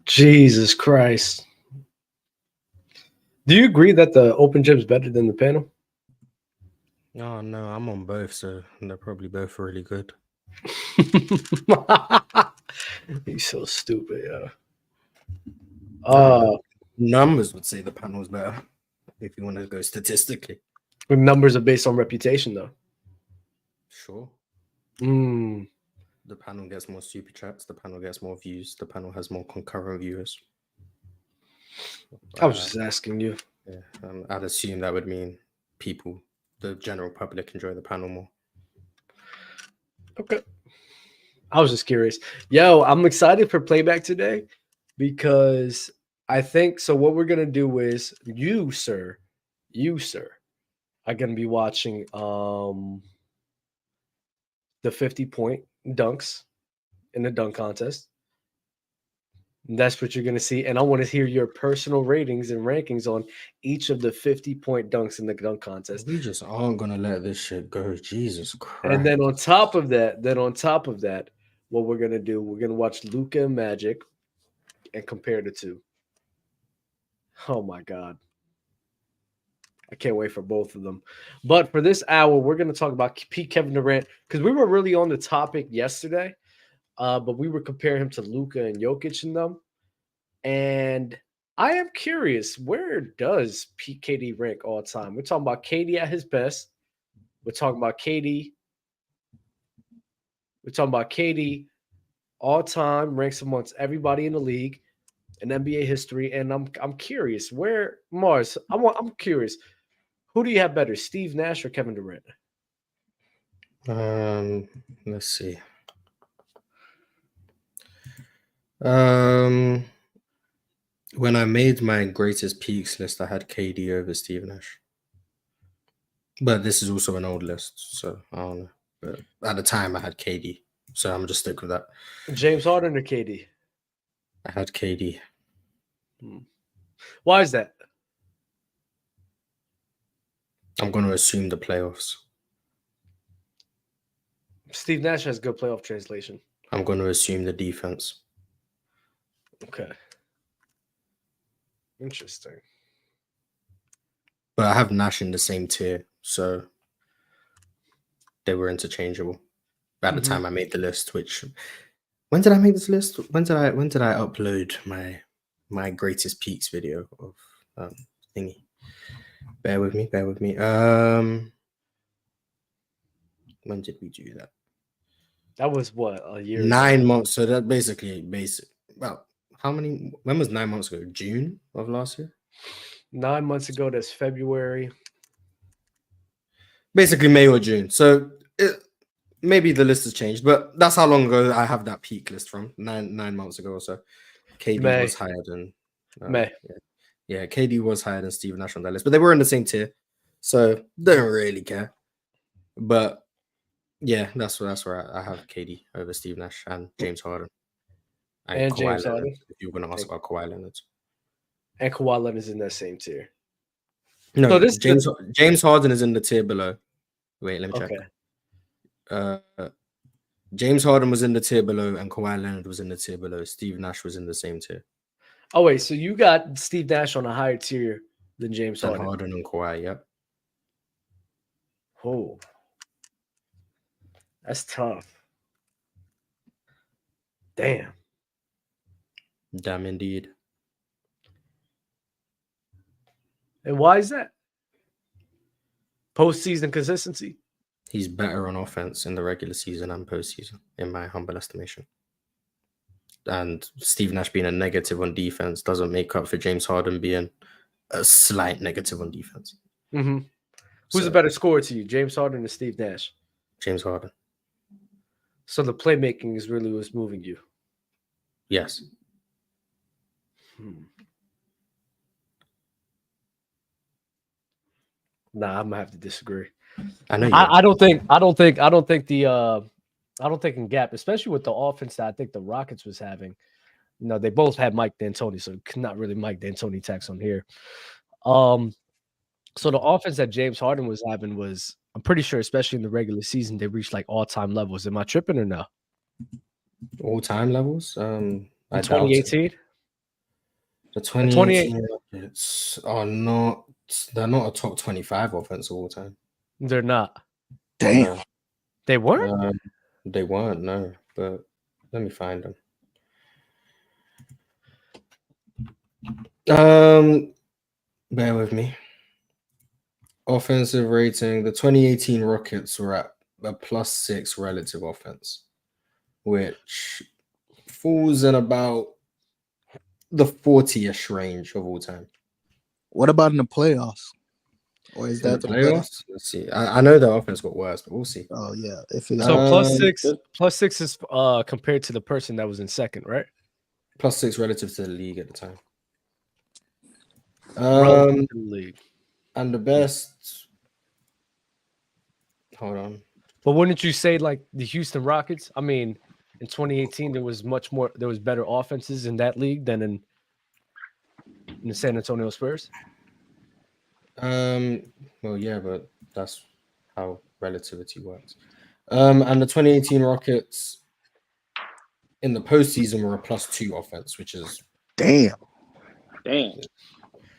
Jesus Christ. Do you agree that the open gym is better than the panel? Oh, no, I'm on both, so they're probably both really good. He's so stupid, yeah. Numbers would say the panel is better if you want to go statistically. The numbers are based on reputation, though. Sure. Mm. The panel gets more super chats. The panel gets more views. The panel has more concurrent viewers. I was just asking you. Yeah, I'd assume that would mean people, the general public, enjoy the panel more. Okay. I was just curious. Yo, I'm excited for playback today because I think so. What we're gonna do is you, sir, are gonna be watching the 50-point dunks in the dunk contest. That's what you're going to see. And I want to hear your personal ratings and rankings on each of the 50-point dunks in the dunk contest. We just aren't going to let this shit go. Jesus Christ. And then on top of that, what we're going to do, we're going to watch Luka and Magic and compare the two. Oh, my God. I can't wait for both of them. But for this hour, we're going to talk about Peak Kevin Durant because we were really on the topic yesterday. But we were comparing him to Luka and Jokic in them. And I am curious, where does Pete KD rank all time? We're talking about KD at his best. We're talking about KD all time, ranks amongst everybody in the league in NBA history. And I'm curious, where Mars? I'm curious. Who do you have better, Steve Nash or Kevin Durant? Let's see. When I made my greatest peaks list, I had KD over Steve Nash. But this is also an old list, so I don't know. But at the time, I had KD, so I'm just stick with that. James Harden or KD? I had KD. Why is that? I'm going to assume the playoffs. Steve Nash has good playoff translation. I'm going to assume the defense. Okay. Interesting. But I have Nash in the same tier, so they were interchangeable. At the time I made the list, which when did I make this list? When did I upload my greatest peaks video of thingy? Bear with me. When did we do that? That was what, a year 9 ago? months. So that basically basic. Well, when was 9 months ago? June of last year? 9 months ago, that's February. Basically May or June. So maybe the list has changed, but that's how long ago I have that peak list from. 9 months ago or so. KD was higher than May. Yeah, KD was higher than Steve Nash on that list, but they were in the same tier, so don't really care. But yeah, that's where I have KD over Steve Nash and James Harden and Kawhi James Leonard, Harden. if you're going to ask about Kawhi Leonard. And Kawhi Leonard is in that same tier. No, so James Harden is in the tier below. Wait, let me check. James Harden was in the tier below, and Kawhi Leonard was in the tier below. Steve Nash was in the same tier. Oh, wait, so you got Steve Nash on a higher tier than James Harden? Harden and Kawhi, yep. Oh. That's tough. Damn. Damn indeed. And why is that? Postseason consistency? He's better on offense in the regular season and postseason, in my humble estimation. And Steve Nash being a negative on defense doesn't make up for James Harden being a slight negative on defense. Mm-hmm. Who's a better scorer to you, James Harden or Steve Nash? James Harden. So the playmaking is really what's moving you? Yes. Nah, I'm gonna have to disagree. I know. I don't think in Gap, especially with the offense that I think the Rockets was having. You know, they both had Mike D'Antoni, so not really Mike D'Antoni tax on here. So the offense that James Harden was having was, I'm pretty sure, especially in the regular season, they reached like all-time levels. Am I tripping or no? All-time levels? 2018? The 2018 Rockets are not. They're not a top 25 offense of all time. They're not. Damn. They weren't? They weren't, no. But let me find them. Bear with me. Offensive rating. The 2018 Rockets were at a +6 relative offense, which falls in about the 40-ish range of all time. What about in the playoffs? Or is In that the the playoffs? Let's see. I know the offense got worse, but we'll see. Oh yeah. If it So +6 is compared to the person that was in second, right? +6 relative to the league at the time. Relative to the league. And the best. Hold on. But wouldn't you say like the Houston Rockets? I mean, in 2018, there was better offenses in that league than in the San Antonio Spurs. Well, yeah, but that's how relativity works. And the 2018 Rockets in the postseason were a +2 offense, which is damn.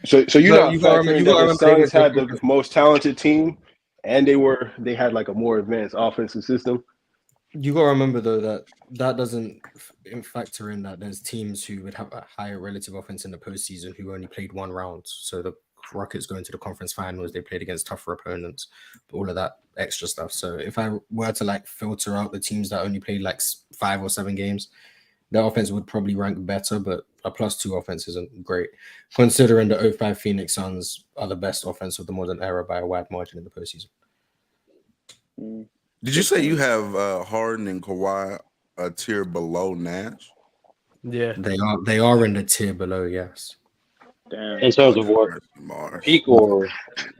So you're not factoring that the Suns had the the most talented team, and they had like a more advanced offensive system. You got to remember though that doesn't factor in that there's teams who would have a higher relative offense in the postseason who only played one round. So the Rockets going to the conference finals, they played against tougher opponents, all of that extra stuff. So if I were to like filter out the teams that only played like 5 or 7 games, their offense would probably rank better, but a +2 offense isn't great, considering the 05 Phoenix Suns are the best offense of the modern era by a wide margin in the postseason. Did you say you have Harden and Kawhi a tier below Nash? Yeah, they are in the tier below, yes. Damn. In terms of what? Peak or?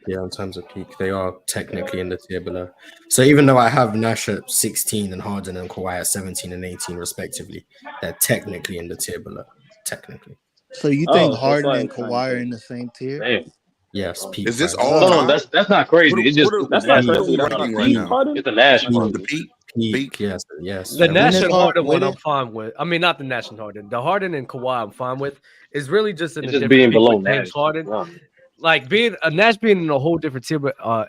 Yeah, in terms of peak, they are technically in the tier below. So even though I have Nash at 16 and Harden and Kawhi at 17 and 18 respectively, they're technically in the tier below. Technically. So you think Harden and Kawhi are in the same tier? Damn. Yes, peak. Is this all? No, that's not crazy. It's just That's not crazy. That's not right now. It's the Nash one. The peak. Peak, yes. The Nash and Harden one I'm fine with. I mean, not the Nash and Harden. The Harden and Kawhi I'm fine with. It's really just being below James Nash. Harden. Wow. Like Nash being in a whole different tier,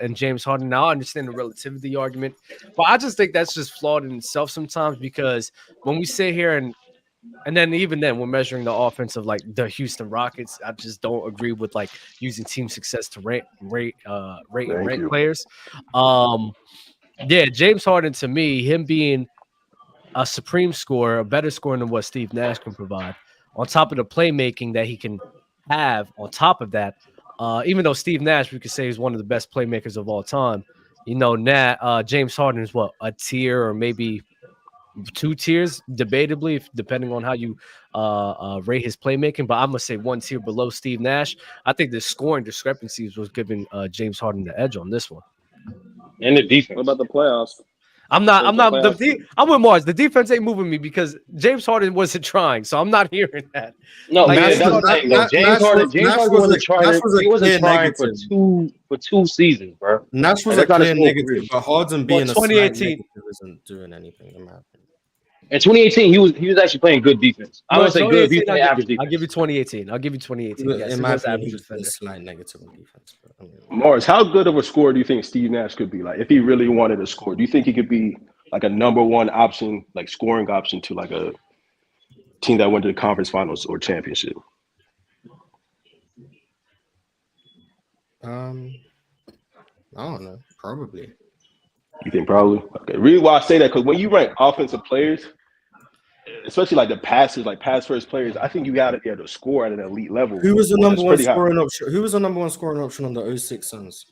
and James Harden. Now I understand the relativity argument, but I just think that's just flawed in itself sometimes, because when we sit here and then even then we're measuring the offense of like the Houston Rockets, I just don't agree with like using team success to rate players. Yeah, James Harden, to me, him being a supreme scorer, a better scorer than what Steve Nash can provide, on top of the playmaking that he can have on top of that, even though Steve Nash, we could say, is one of the best playmakers of all time, James Harden is what, a tier or maybe 2 tiers, debatably, depending on how you rate his playmaking. But I'm going to say 1 tier below Steve Nash. I think the scoring discrepancies was giving James Harden the edge on this one. And the defense. What about the playoffs? I'm with Mars. The defense ain't moving me because James Harden wasn't trying, so I'm not hearing that. No, Like, that's the thing. No, James Harden wasn't trying. He wasn't trying for 2 seasons, bro. Nash was a clear negative, but Harden being a 2018 isn't doing anything in my opinion. In 2018, he was actually playing good defense. I would say good. He played average defense. I'll give you 2018. Yes, in my opinion, average he's a defender. slight negative on defense. But, I mean, Morris, how good of a scorer do you think Steve Nash could be? Like, if he really wanted to score, do you think he could be like a number 1 option, like scoring option to like a team that went to the conference finals or championship? I don't know. Probably. You think probably? Okay. The reason why I say that, because when you rank offensive players, especially like the passers, like pass first players, I think you got to be able to score at an elite level. Who was the number 1 scoring option? Who was the number 1 scoring option on the 06 Suns?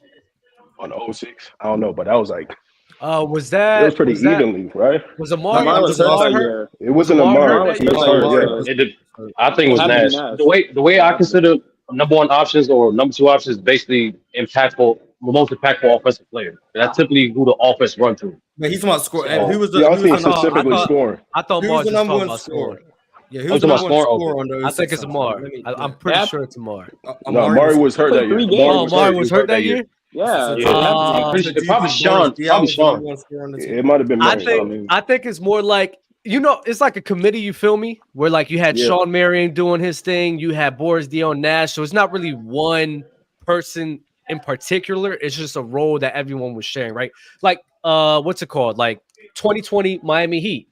On the 06? I don't know, but that was like was that? It was pretty evenly, right? Was Amari? It wasn't Amari. I think it was Nash. The way I consider number 1 options or number 2 options is basically most impactful offensive player. That's typically who the offense run through. But he's about scoring. And who was the? Yeah, I think specifically scoring. I thought who Mars was the number 1 scorer. Yeah, who was the number 1 scorer on those? I think it's Amari. I'm pretty sure it's Amari. No, Amari was hurt that year. Amari was hurt that year? Yeah. Probably Sean. It might have been Murray. I think it's more like it's like a committee, you feel me? Where like you had Sean Marion doing his thing, you had Boris Dion Nash. So it's not really one person in particular. It's just a role that everyone was sharing, right? Like what's it called? Like 2020 Miami Heat.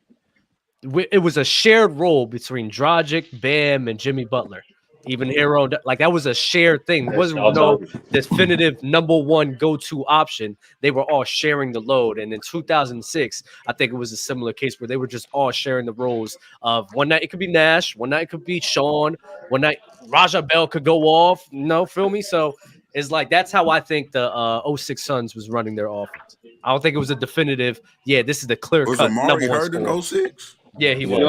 It was a shared role between Dragic, Bam, and Jimmy Butler. Even Hero, like that was a shared thing. There wasn't no definitive number one go-to option. They were all sharing the load. And in 2006, I think it was a similar case where they were just all sharing the roles of one night it could be Nash, one night it could be Sean, one night Raja Bell could go off. Feel me? So it's like that's how I think the 06 Suns was running their offense. I don't think it was a definitive, this is the clear Was cut Amari number one hurt in scorer. 06? Yeah, he was.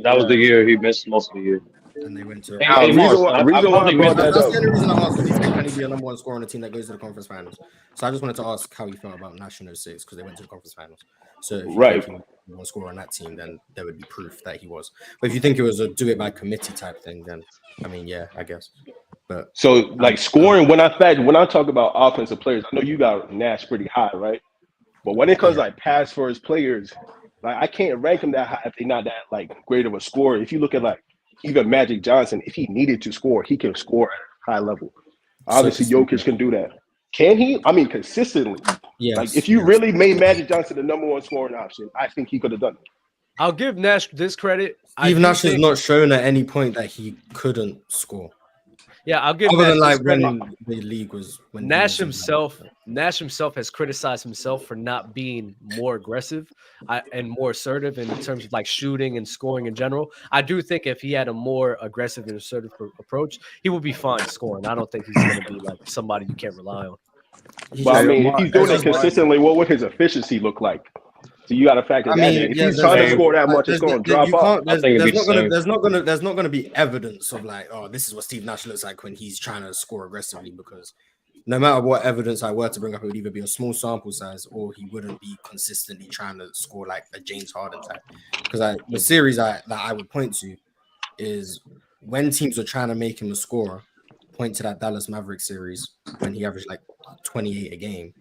That was the year he missed most of the year. And they went to. Reason why I brought that That's up. the only reason I asked. Can he be a number one scorer on a team that goes to the conference finals? So I just wanted to ask how he felt about Nash in 06 because they went to the conference finals. So if you think he was one scorer on that team, then there would be proof that he was. But if you think it was a do it by committee type thing, then I mean, yeah, I guess. But so like scoring, when I talk about offensive players, I know you got Nash pretty high, right? But when it comes like pass first players, like I can't rank him that high if they're not that like great of a scorer. If you look at like even Magic Johnson, if he needed to score, he can score at a high level. Obviously, Jokic can do that. Can he? I mean, consistently. Yes. Like if you really made Magic Johnson the number one scoring option, I think he could have done it. I'll give Nash this credit. Steve Nash has not shown at any point that he couldn't score. Yeah, I'll give other Nash than like when the league was when Nash himself has criticized himself for not being more aggressive and more assertive in terms of like shooting and scoring in general. I do think if he had a more aggressive and assertive approach, he would be fine scoring. I don't think he's going to be like somebody you can't rely on. Well, I mean, if he's doing it consistently, what would his efficiency look like? So you got to factor that in. If he's trying to score that much, it's going to drop off. There's not going to be evidence of like, oh, this is what Steve Nash looks like when he's trying to score aggressively, because no matter what evidence I were to bring up, it would either be a small sample size or he wouldn't be consistently trying to score like a James Harden type. Because the series that I would point to is when teams are trying to make him a scorer, point to that Dallas Mavericks series when he averaged like 28 a game.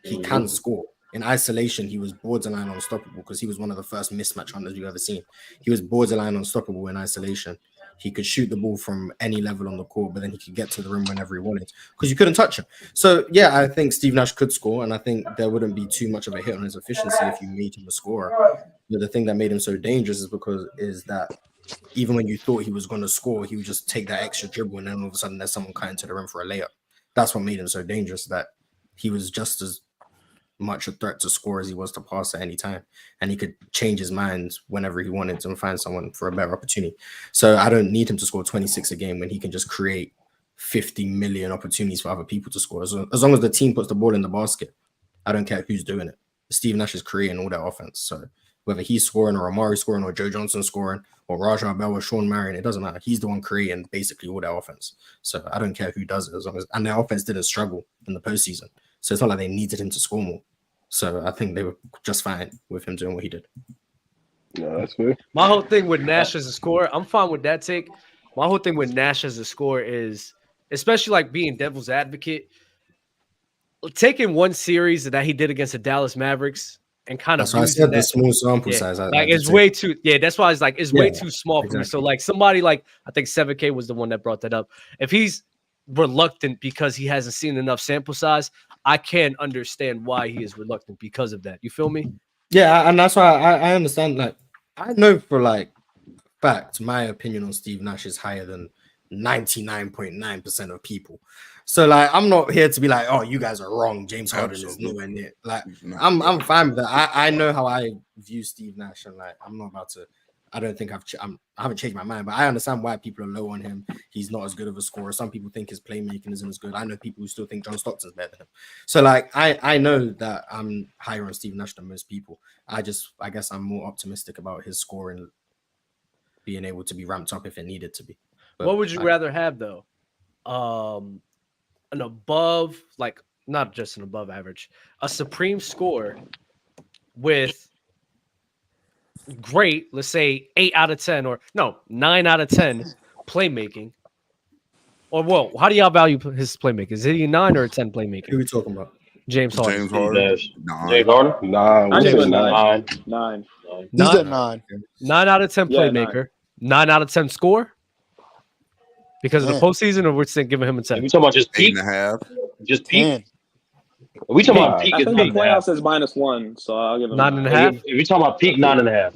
He can score. In isolation, he was borderline unstoppable because he was one of the first mismatch hunters you've ever seen. He was borderline unstoppable in isolation. He could shoot the ball from any level on the court, but then he could get to the rim whenever he wanted because you couldn't touch him. So, yeah, I think Steve Nash could score, and I think there wouldn't be too much of a hit on his efficiency if you made him a scorer. But the thing that made him so dangerous is that even when you thought he was going to score, he would just take that extra dribble, and then all of a sudden there's someone cutting to the rim for a layup. That's what made him so dangerous, that he was just as much a threat to score as he was to pass at any time, and he could change his mind whenever he wanted to and find someone for a better opportunity. So I don't need him to score 26 a game when he can just create 50 million opportunities for other people to score. As long as the team puts the ball in the basket, I don't care who's doing it. Steve Nash is creating all that offense. So whether he's scoring or Amari scoring or Joe Johnson scoring or Raja Bell or Sean Marion, it doesn't matter. He's the one creating basically all that offense. So I don't care who does it, and their offense didn't struggle in the postseason. So it's not like they needed him to score more. So I think they were just fine with him doing what he did. No, that's good. My whole thing with Nash as a scorer, I'm fine with that take. My whole thing with Nash as a scorer is, especially like being devil's advocate, taking one series that he did against the Dallas Mavericks and kind of. That's why I said the small sample size. It's way too. Yeah, that's why it's like it's way too small for me. So like somebody like I think 7K was the one that brought that up. If he's reluctant because he hasn't seen enough sample size, I can't understand why he is reluctant because of that. You feel me? Yeah, and that's why I understand. Like, I know for like fact, my opinion on Steve Nash is higher than 99.9% of people. So like, I'm not here to be like, oh, you guys are wrong. James Harden is nowhere near. Like, I'm fine with that. I know how I view Steve Nash, and like, I'm not about to. I don't think I haven't changed my mind, but I understand why people are low on him. He's not as good of a scorer. Some people think his playmaking isn't as good. I know people who still think John Stockton's better than him. So like, I know that I'm higher on Steve Nash than most people. I guess I'm more optimistic about his scoring being able to be ramped up if it needed to be. But what would you rather have though? An above, like not just an above average, a supreme score with great, let's say 8 out of 10 or no, 9 out of 10 playmaking. Or well, how do y'all value his playmaking? Is he a 9 or a 10 playmaking? Who are we talking about? James Harden. James Steve Harden. Nash. 9. James Harden. Nah, I we give said a 9. 9. He said 9 9. out of 10 Yeah, playmaker. 9 out of 10 score because of the 10. postseason, or we're still giving him a If 10. we talking about just peak, 8.5. just peak. 10. If we talking Peak. about peak, I is think the 9.5. playoffs is -1, so I'll give him 9.5. If we talking about peak, 9.5,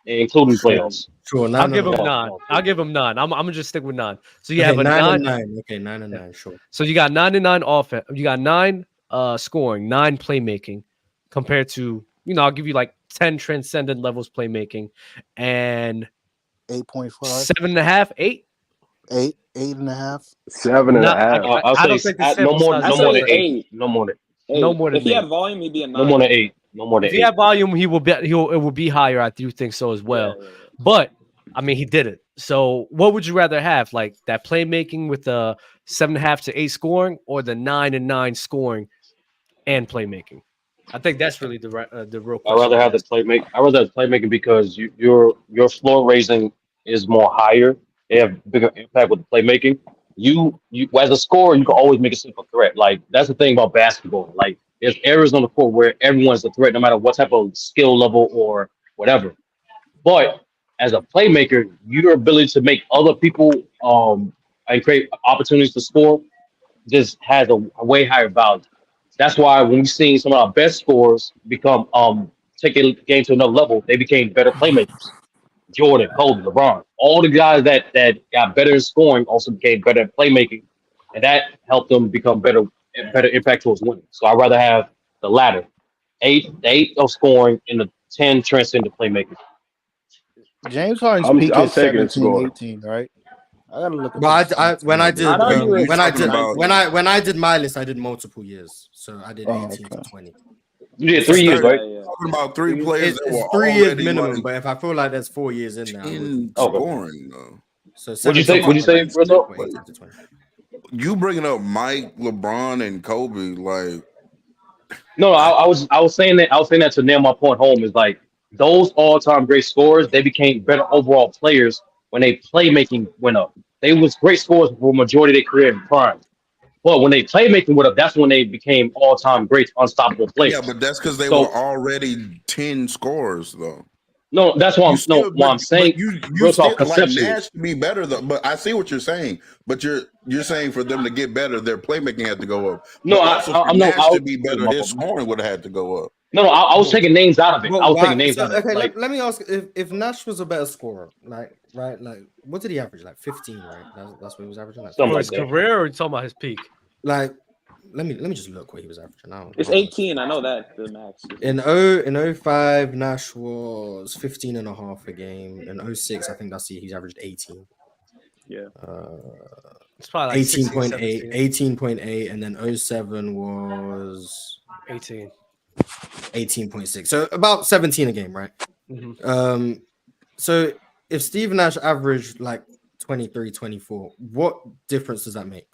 including playoffs. Sure, I'll 9 give him and a half. 9. I'll give him 9. I'm gonna just stick with 9. So you Okay, have a 9 9. and 9. Okay, 9 and 9. Sure. So you got 9 and 9 offense. You got 9 scoring, 9 playmaking, compared to I'll give you like 10 transcendent levels playmaking, and 8.5. 7.5, 8. 8. 8.5. 7.5. I'll I say don't think the no more. sample I No size more say than is 8. No more than. No more than If he 8. had volume, he'd be a 9. No more than 8. No more than If 8. he had volume, it will be higher. I do think so as well. Yeah. But I mean, he did it. So what would you rather have, like that playmaking with the 7.5 to 8 scoring, or the 9 and 9 scoring and playmaking? I think that's really the real I question. rather have the playmaking. I rather have playmaking because your floor raising is more higher. They have bigger impact with the playmaking. You as a scorer, you can always make a simple threat. Like that's the thing about basketball. Like there's areas on the court where everyone's a threat, no matter what type of skill level or whatever. But as a playmaker, your ability to make other people and create opportunities to score just has a way higher value. That's why when we seen some of our best scorers become take a game to another level, they became better playmakers. Jordan, Kobe, LeBron, all the guys that got better in scoring also became better at playmaking, and that helped them become better impact towards winning. So I'd rather have the latter, the 8 of scoring and the 10 transcendent playmaking. James Harden's I'm peak is taking a 17, score. 18, right? I gotta look at But this. when I did I'd argue it's when I did 19. when I did my list, I did multiple years. So I did 18 okay. to 20. You did 3 years, right? Yeah. Talking about 3 players that It's were 3 years already minimum, like but if I feel like there's 4 years in there, I would. 10 Okay. scoring though. So What'd you say? 17 What'd you say, to Rizzo? 18 to 20. You bringing up Mike, LeBron, and Kobe, like No, I was saying that to nail my point home is like those all-time great scorers, they became better overall players when they playmaking went up. They was great scorers for majority of their career in prime. But when they playmaking went up, that's when they became all-time great, unstoppable players. yeah, but that's because they So- were already 10 scorers though. No, that's why I'm saying you real still talk like conceptually. Nash to be better though. But I see what you're saying. But you're saying for them to get better, their playmaking had to go up. No, But I- also I'm for not- Nash I'll- to be better, his scoring would have had to go up. No, I was taking names out of it. Well, I was why- taking names so, out of it. okay, Like, let me ask if Nash was a better scorer, like what did he average? Like 15, right? That's what he was averaging. Like, Something For like his that. career, or are you talking about his peak? like let me just look what he was averaging now. It's 18. I know that the max. In 05, Nash was 15 and a half a game. In 06, I think he's averaged 18. Yeah. It's probably like 18.8, 16, 18.8, and then 07 was 18. 18.6. So about 17 a game, right? Mhm. So if Steve Nash averaged like 23, 24, what difference does that make?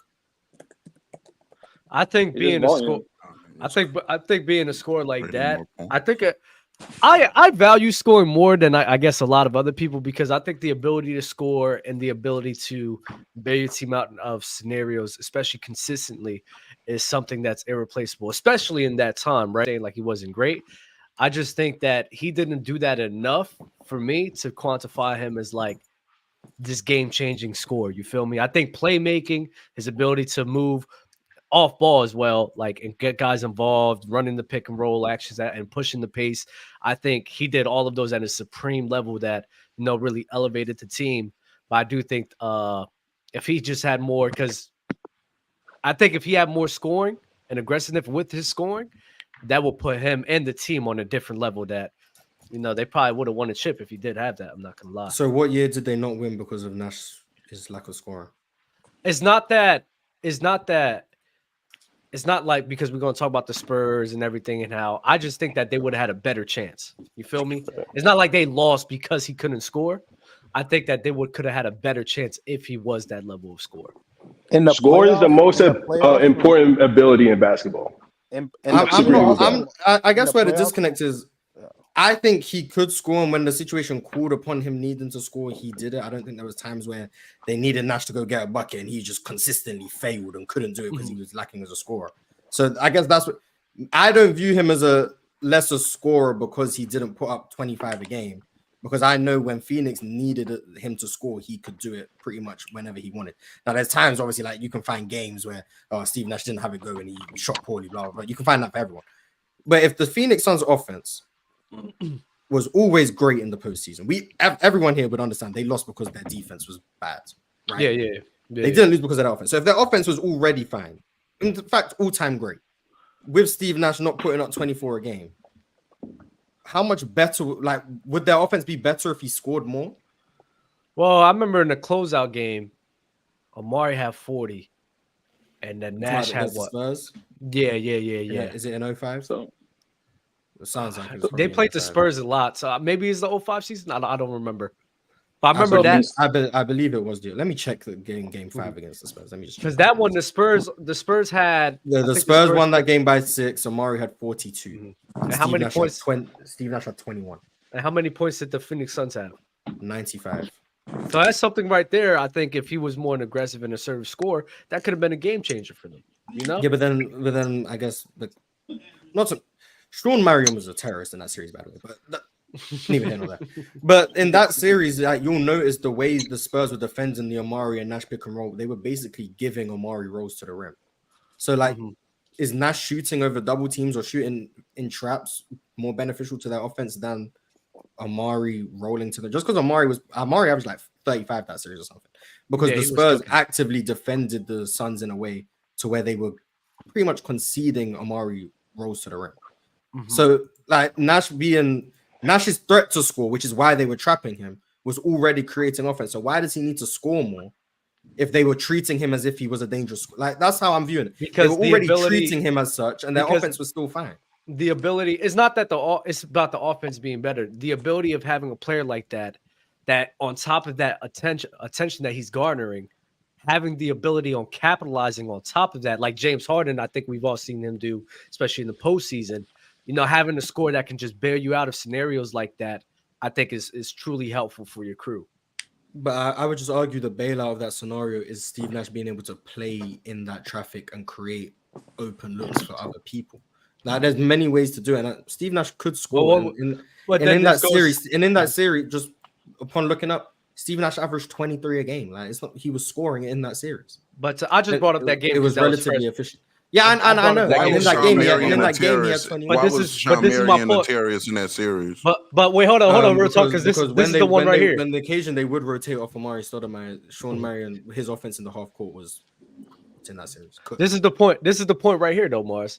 I think It is being a volume. score, I think being a scorer like Bring that, more points. I think I value scoring more than I guess a lot of other people, because I think the ability to score and the ability to bail your team out of scenarios, especially consistently, is something that's irreplaceable, especially in that time, right? Saying like he wasn't great. I just think that he didn't do that enough for me to quantify him as like this game-changing scorer. You feel me? I think playmaking, his ability to move off ball as well, like, and get guys involved, running the pick and roll actions and pushing the pace. I think he did all of those at a supreme level that, really elevated the team. But I do think if he just had more, because I think if he had more scoring and aggressiveness with his scoring, that will put him and the team on a different level that, they probably would have won a chip if he did have that. I'm not going to lie. So what year did they not win because of Nash's lack of scoring? It's not like, because we're going to talk about the Spurs and everything and how I just think that they would have had a better chance. You feel me? It's not like they lost because he couldn't score. I think that they could have had a better chance if he was that level of scorer. In the Scoring is the most important ability in basketball. I guess where the disconnect is, I think he could score, and when the situation called upon him needing to score, he did it. I don't think there was times where they needed Nash to go get a bucket and he just consistently failed and couldn't do it because he was lacking as a scorer. So I guess that's what I don't view him as a lesser scorer because he didn't put up 25 a game. Because I know when Phoenix needed him to score, he could do it pretty much whenever he wanted. Now, there's times, obviously, like you can find games where Steve Nash didn't have it go and he shot poorly, blah, blah, blah. You can find that for everyone. But if the Phoenix Suns offense was always great in the postseason, everyone here would understand they lost because their defense was bad. Right? Yeah. They didn't lose because of their offense. So if their offense was already fine, in fact, all-time great, with Steve Nash not putting up 24 a game, how much better, like, would their offense be better if he scored more? Well, I remember in the closeout game, Amari had 40, and then Nash had what? Spurs? Yeah. Is it in 05? So It sounds like it was They probably played in the 05. Spurs a lot, so maybe it's the 05 season. I don't remember, but I remember that I believe it was. Let me check the game 5 against the Spurs. Let me just because that one the Spurs had. The Spurs won that game by 6. Amari had 42. And how many points? Steve Nash had 21. And how many points did the Phoenix Suns have? 95. So that's something right there. I think if he was more an aggressive and assertive scorer, that could have been a game changer for them. You know? Yeah, but then I guess Sean Marion was a terrorist in that series, by the way. But neither here nor there. But in that series, you'll notice the way the Spurs were defending the Amari and Nash pick and roll. They were basically giving Amari rolls to the rim. So is Nash shooting over double teams or shooting in traps more beneficial to their offense than Amari rolling to the? Just because Amari averaged like 35 that series or something, because the Spurs actively defended the Suns in a way to where they were pretty much conceding Amari rolls to the rim. So like Nash's threat to score, which is why they were trapping him, was already creating offense. So why does he need to score more if they were treating him as if he was a dangerous scorer? Like, that's how I'm viewing it. Because they were already treating him as such, and their offense was still fine. The ability is not that it's about the offense being better. The ability of having a player like that on top of that attention that he's garnering, having the ability on capitalizing on top of that, like James Harden, I think we've all seen him do, especially in the postseason. You know, having a score that can just bail you out of scenarios like that, I think is truly helpful for your crew. But I would just argue the bailout of that scenario is Steve Nash being able to play in that traffic and create open looks for other people. Like, there's many ways to do it. And Steve Nash could score. In that series, just upon looking up, Steve Nash averaged 23 a game. Like, it's not he was scoring in that series. But I just brought up that game. It was relatively efficient. Yeah, I know. In that game, he had 20. Why was Sean Marion notorious in that series? But wait, hold on, real talk, because this is the one right here. When the occasion they would rotate off Amari Stoudemire, Sean Marion, his offense in the half court was in that series. This is the point. This is the point right here, though, Mars.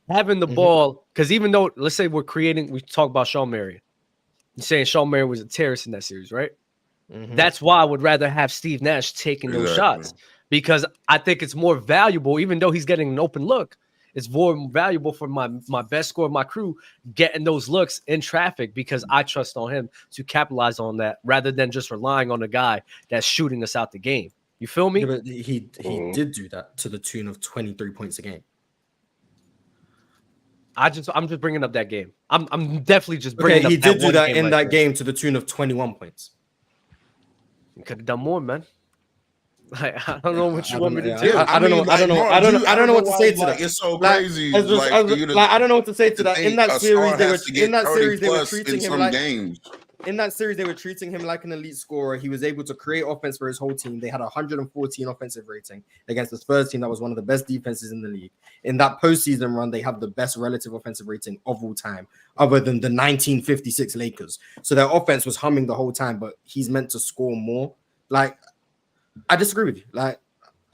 Having the ball, because even though, let's say we talk about Sean Marion. You're saying Sean Marion was a terrorist in that series, right? That's why I would rather have Steve Nash taking those shots. Because I think it's more valuable, even though he's getting an open look, it's more valuable for my best scorer, my crew, getting those looks in traffic because I trust on him to capitalize on that rather than just relying on a guy that's shooting us out the game. You feel me? Yeah, but he did do that to the tune of 23 points a game. I'm just bringing up that game. I'm definitely just bringing up he did do that in that game to the tune of 21 points. He could have done more, man. I don't know what you want me to do. I don't know what to say to that. It's so crazy. I don't know what to say to that. In that series, they were treating him like games. In that series, they were treating him like an elite scorer. He was able to create offense for his whole team. They had 114 offensive rating against the Spurs team that was one of the best defenses in the league. In that postseason run, they have the best relative offensive rating of all time, other than the 1956 Lakers. So their offense was humming the whole time, but he's meant to score more. Like, I disagree with you. Like,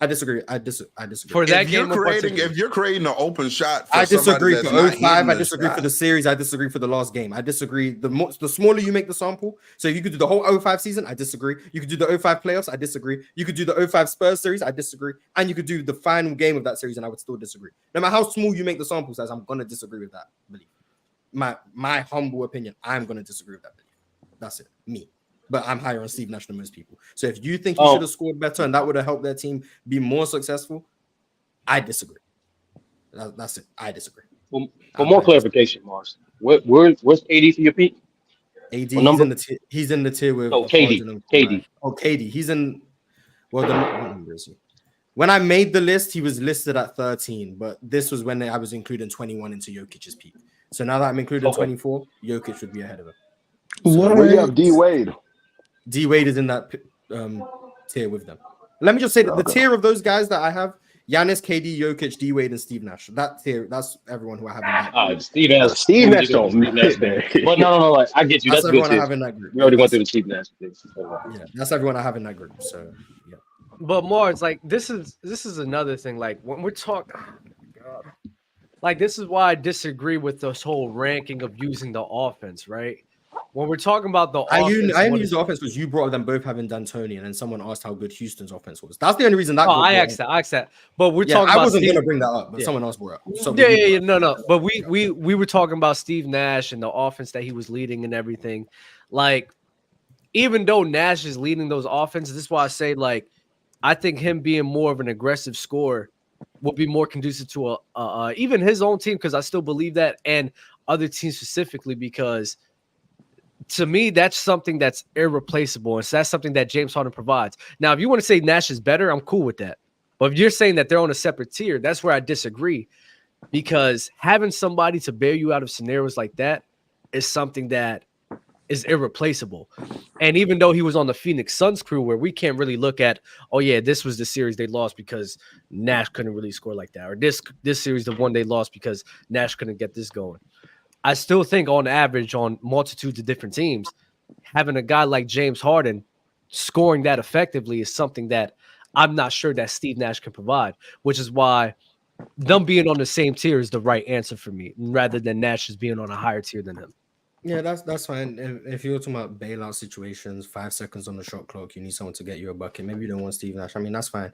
I disagree. For that game, if you're creating an open shot, for I disagree for 05. I disagree shot. For the series. I disagree for the last game. I disagree. The smaller you make the sample, so if you could do the whole 05 season, I disagree. You could do the 05 playoffs, I disagree. You could do the 05 Spurs series, I disagree. And you could do the final game of that series, and I would still disagree. No matter how small you make the sample size, I'm gonna disagree with that belief. My humble opinion, I'm gonna disagree with that belief. That's it. Me. But I'm higher on Steve Nash than most people. So if you think he should have scored better and that would have helped their team be more successful, I disagree. That's it. I disagree. For more clarification, Mars, where's KD for your peak? AD, he's in the tier with KD. Oh, KD. He's in. Well, what number is he? When I made the list, he was listed at 13, but this was when I was including 21 into Jokic's peak. So now that I'm including 24, Jokic should be ahead of him. So where you have D Wade? D Wade is in that tier with them. Let me just say that the tier of those guys that I have: Giannis, KD, Jokic, D Wade, and Steve Nash. That tier, that's everyone who I have in that. Steve Nash. Steve Nash don't fit there. But no, like, I get you. That's That's a good everyone I tier. have in that group. We already went through the Steve Nash thing. Yeah, that's everyone I have in that group. So yeah. But Mars, like this is another thing. Like when we're talking, like this is why I disagree with this whole ranking of using the offense, right? When we're talking about the I offense, only use the offense because you brought them both having D'Antoni, and then someone asked how good Houston's offense was. That's the only reason that. I asked that. But we're talking I about. wasn't going to bring that up, but someone else brought it up. So No. But we were talking about Steve Nash and the offense that he was leading and everything. Like, even though Nash is leading those offenses, this is why I say, like, I think him being more of an aggressive scorer will be more conducive to even his own team, because I still believe that, and other teams specifically, because to me, that's something that's irreplaceable. And so that's something that James Harden provides. Now, if you want to say Nash is better, I'm cool with that. But if you're saying that they're on a separate tier, that's where I disagree, because having somebody to bail you out of scenarios like that is something that is irreplaceable. And even though he was on the Phoenix Suns crew, where we can't really look at, oh yeah, this was the series they lost because Nash couldn't really score like that, or this series the one they lost because Nash couldn't get this going. I still think on average, on multitudes of different teams, having a guy like James Harden scoring that effectively is something that I'm not sure that Steve Nash can provide, which is why them being on the same tier is the right answer for me, rather than Nash is being on a higher tier than him. Yeah, that's fine. If you're talking about bailout situations, 5 seconds on the shot clock, you need someone to get you a bucket. Maybe you don't want Steve Nash. I mean, that's fine.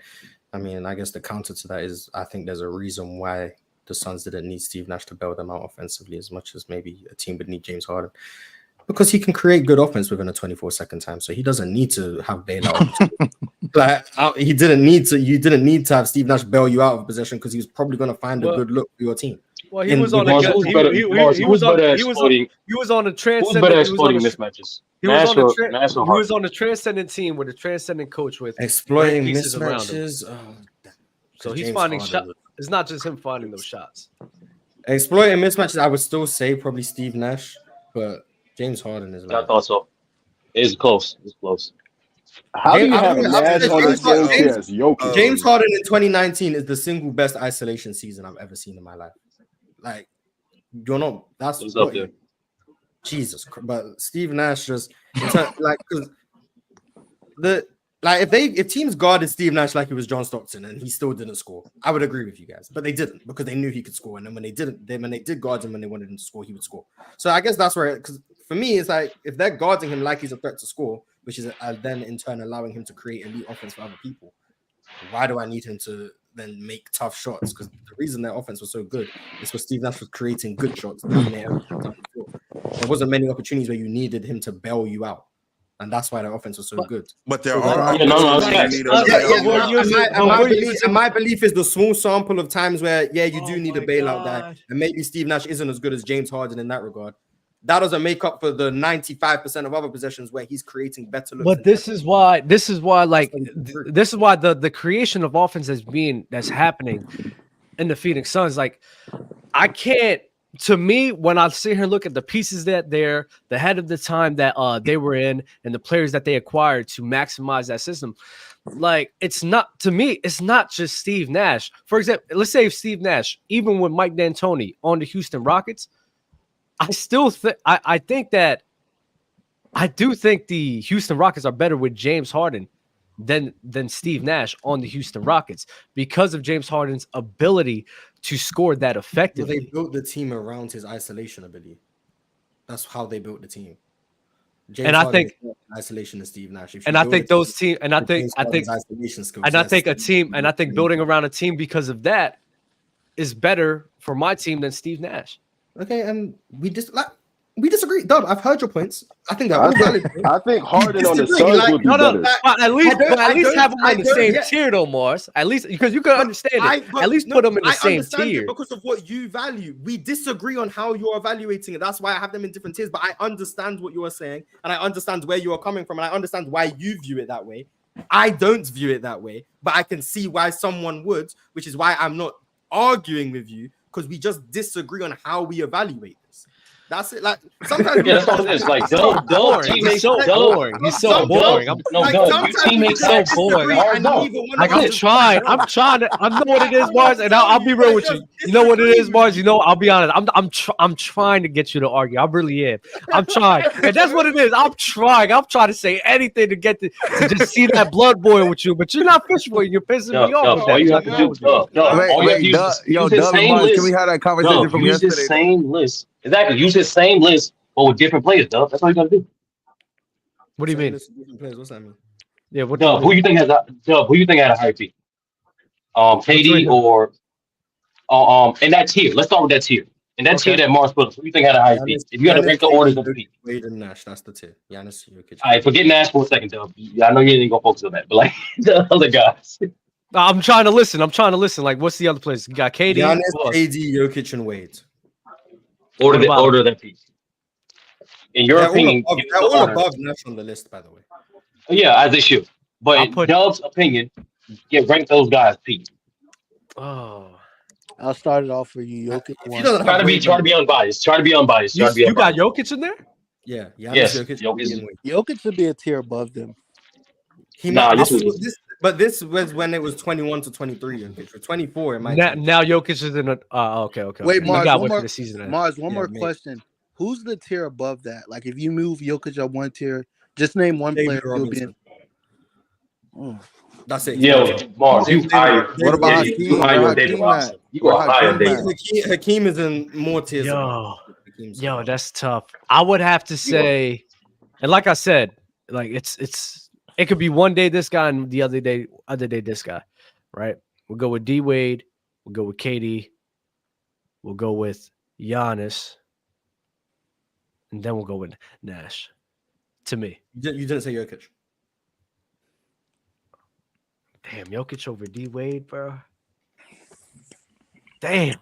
I mean, I guess the counter to that is I think there's a reason why the Suns didn't need Steve Nash to bail them out offensively as much as maybe a team would need James Harden, because he can create good offense within a 24-second time. So he doesn't need to have bailout. You didn't need to have Steve Nash bail you out of possession, because he was probably going to find a good look for your team. Well, he was on a transcendent mismatches. He was on a transcendent team with a transcendent coach with exploiting pieces around him. mismatches. So he's finding shots. It's not just him finding those shots. Exploiting mismatches, I would still say probably Steve Nash, but James Harden is. I thought so. It's close. It's close. How do you have Nash on the same tier as Jokic? James Harden in 2019 is the single best isolation season I've ever seen in my life. Like, you're not. That's He's up there. Jesus, but Steve Nash just like, because if teams guarded Steve Nash like it was John Stockton and he still didn't score, I would agree with you guys. But they didn't, because they knew he could score, and then when they did guard him when they wanted him to score, he would score. So I guess that's where, because for me, it's like if they're guarding him like he's a threat to score, which is then in turn allowing him to create elite offense for other people, why do I need him to then make tough shots? Because the reason their offense was so good is because Steve Nash was creating good shots. There wasn't many opportunities where you needed him to bail you out, and that's why their offense was so good. But there are my belief is the small sample of times where you do need a bailout guy, and maybe Steve Nash isn't as good as James Harden in that regard. That doesn't make up for the 95% of other possessions where he's creating better looks. But this is why the creation of offense that's happening in the Phoenix Suns. Like, I can't. To me, when I sit here and look at the pieces that they're the head of the time that they were in, and the players that they acquired to maximize that system, like, it's not just Steve Nash. For example, let's say if Steve Nash, even with Mike D'Antoni on the Houston Rockets, I still think I do think the Houston Rockets are better with James Harden than Steve Nash on the Houston Rockets, because of James Harden's ability to score that effectively. Well, they built the team around his isolation ability. That's how they built the team. James Harden is isolation is Steve Nash. I think building around a team because of that is better for my team than Steve Nash. Okay, and we disagree. Dub, I've heard your points. I think they're all valid. I think Harden on the Suns would be better. At least have them on the same tier, though, Mars. At least, because you can understand it. At least put them in the same tier. Because of what you value. We disagree on how you're evaluating it. That's why I have them in different tiers. But I understand what you are saying, and I understand where you are coming from, and I understand why you view it that way. I don't view it that way, but I can see why someone would, which is why I'm not arguing with you, because we just disagree on how we evaluate this. That's it. Like sometimes Yeah, that's all it is. Like Dub teammates, so boring. He's so boring. Your teammates so boring. Like I'm trying. I know what it is, Mars, and I'll be real with you. You know what it is, Mars. You know, I'll be honest. I'm trying to get you to argue. I really am. I'm trying, and that's what it is. I'm trying to say anything to get to just see that blood boil with you, but you're not fishing for it. You're pissing me off. All you have to do, Can we have that conversation from use yesterday? the same list. Exactly. Use the same list, but with different players, Dub. That's all you gotta do. What do you mean? What's that mean? Yeah. What? Dub, who you think had a higher peak? KD or in that tier. Let's start with that tier. In that tier that Mars put us, who you think had a higher peak? If you had to rank the orders of the peak. Wade and Nash, that's the tier. Giannis, Jokic. All right, forget Nash for a second, Dub. I know you ain't gonna focus on that, but like the other guys. I'm trying to listen. Like, what's the other players? You got KD, Giannis, KD, Jokic, and Wade. Order of that piece. In your opinion, they're all above Nash on the list, by the way. Yeah, as they should. But in Dub's opinion, rank those guys peak. Oh, I'll start it off for you. Jokic one. Try to be unbiased. You got Jokic in there? Yeah. Giannis, Yes. Jokic. Jokic should be a tier above them. But this was when it was 21 to 23. For 24, it might. Now Jokic is in a. Okay. Wait, Mars. One more question. Who's the tier above that? Like, if you move Jokic up one tier, just name one player. That's it. Yeah, Mars, you higher. What about Hakeem? You go higher, David. Hakeem is in more tiers. Yo, that's tough. I would have to say, and like I said, like it could be one day this guy and the other day this guy, right? We'll go with D Wade. We'll go with KD. We'll go with Giannis. And then we'll go with Nash. To me. You didn't say Jokic. Damn, Jokic over D Wade, bro. Damn.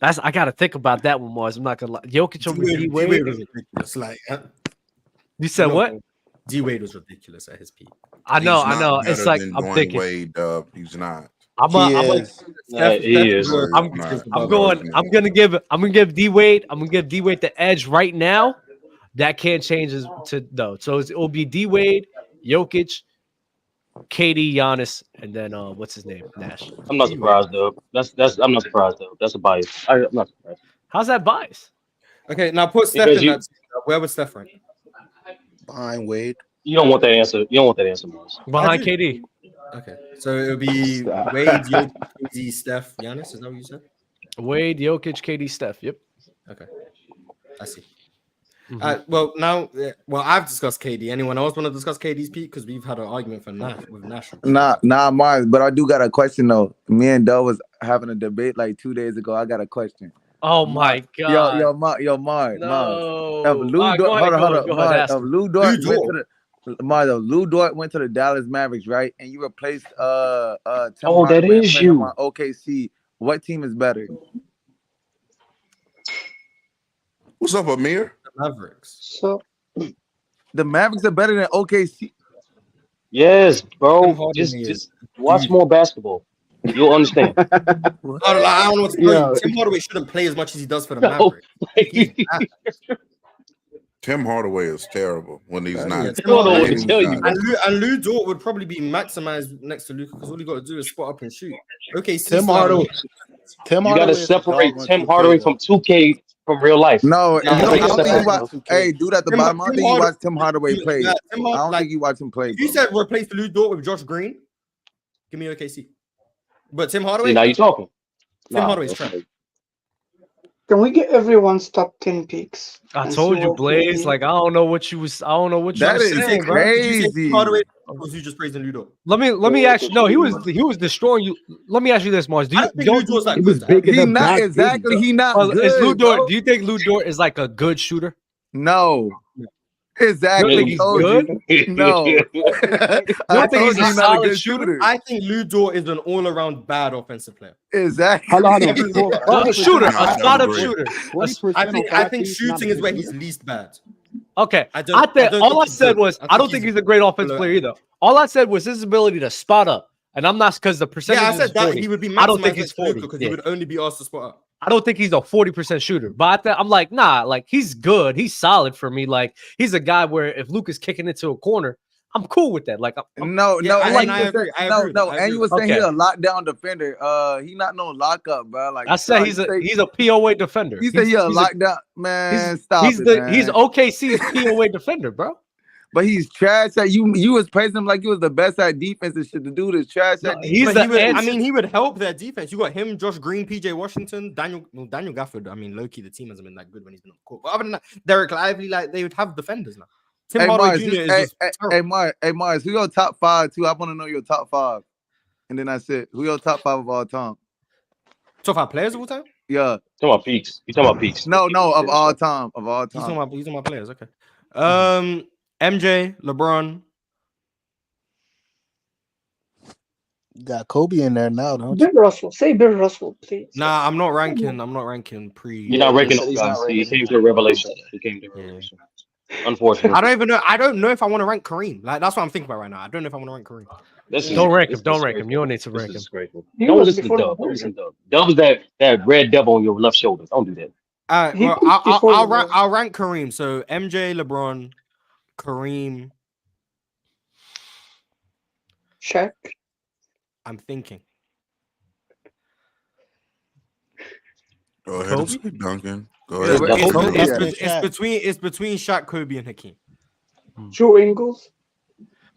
I gotta think about that one, Mars. I'm not gonna lie. Jokic over D Wade was ridiculous. Like, you said what? D Wade was ridiculous at his peak. I know. It's like I'm thinking. Wade, he's not. I'm gonna give D Wade. I'm gonna give D Wade the edge right now. That can't change though. So it will be D Wade, Jokic, KD, Giannis, and then what's his name? Nash. I'm not surprised though. I'm not surprised though. That's a bias. I'm not surprised. How's that bias? Okay, now put Steph in that. Where was Steph rank? Behind Wade. You don't want that answer. Mars. Behind KD. Okay, so it would be Wade, Jokic, KD, Steph, Giannis. Is that what you said? Wade, Jokic, KD, Steph. Yep. Okay, I see. Mm-hmm. I've discussed KD. Anyone else want to discuss KD's peak? Because we've had an argument with Nash. Nah, Mars. But I do got a question though. Me and Doe was having a debate like 2 days ago. I got a question. Oh my god. Yo, Mars. No. Lu Dort went to the Dallas Mavericks, right? And you replaced Tim that is you. On OKC. What team is better? What's up, Amir? The Mavericks. So the Mavericks are better than OKC. Yes, bro. Just watch more basketball. You'll understand. I don't know what to tell you. Tim Hardaway shouldn't play as much as he does for the Mavericks. Tim Hardaway is terrible when he's not. I don't know what to tell you. And Lu Dort would probably be maximized next to Luka because all you got to do is spot up and shoot. Okay, Tim Hardaway. You got to separate Tim Hardaway from 2K from real life. No, I don't think you watch. Hey, dude, at the bottom, I don't think you watch Tim Hardaway play. I don't think you watch him play. You said replace Lu Dort with Josh Green. Give me OKC. But Tim Hardaway. Now you talking. Tim Hardaway's trash. can we get everyone's top 10 picks? I told you, Blaze. Like I don't know what you was saying, crazy. Hardaway, or was you just praising Lu Dort? Let me ask you. No, he was destroying you. Let me ask you this, Mars. Do you Lu Dort's like He not exactly. He not good. Is Lu Dort? Do you think Lu Dort is like a good shooter? No. Exactly. He's good. No. I think he's a solid shooter. I think Lu Dort is an all-around bad offensive player. Exactly. A shooter, a spot-up shooter. I think shooting is where he's least bad. Okay. I I don't think think all I he's said good. was I don't think he's a great offensive below player average. either. All I said was his ability to spot up, and I'm not because the percentage. Yeah, I said is that 40. he would be I don't think maximized he's next to Luka 40 because yeah. he would only be asked to spot up. I don't think he's a 40% shooter, but I'm like, nah, like he's good. He's solid for me. Like he's a guy where if Luka's kicking into a corner, I'm cool with that. Like, No, Yeah, no, I- and and you I was agree. saying- I no, agree with no, that. I and agree you with was saying he that. a lockdown defender. He not no lockup, bro. Like I said bro, he's you a say- he's a POA defender. You say he a He's lockdown man. Stop he's it, the man. he's OKC's POA defender, bro. But he's trash at you. You was praising him like he was the best at defense and shit. The dude is trash No, at he's defense. But the he would, I answer. mean, he would help their defense. You got him, Josh Green, PJ Washington, Daniel Gafford. I mean, low-key, the team hasn't been that good when he's been on the court. But other than that, Derek Lively, like they would have defenders now. Tim Hey Hardaway Mars, Jr. is just terrible. hey Mars, who your top 5 too? I want to know your top 5. And then that's it. Who your top 5 of all time? Top 5 players of all time? Yeah. Talking about peaks. You talking about peaks? No, of all time. Of all He's time. talking about players. Okay. MJ, LeBron. Got Kobe in there now, don't you? Bill Russell. Say Bill Russell, please. Nah, I'm not ranking pre. You're not ranking those guys. He came to a revelation. He came to a revelation. Unfortunately, I don't even know. I don't know if I want to rank Kareem. Like that's what I'm thinking about right now. I don't know if I want to rank Kareem. Don't rank him. Don't rank him. You don't need to rank him. Disgraceful. He Don't was listen to before Dub. LeBron. Don't listen to Dub. Dub is that red devil on your left shoulder. Don't do that. All right, He well, picked before LeBron. I'll rank Kareem. So MJ, LeBron, Kareem. Shaq. I'm thinking. Go ahead and Kobe? say Duncan. Go It's, ahead. it's, Kobe, it's, yeah. it's between Shaq, Kobe, and Hakeem. Joe Ingles.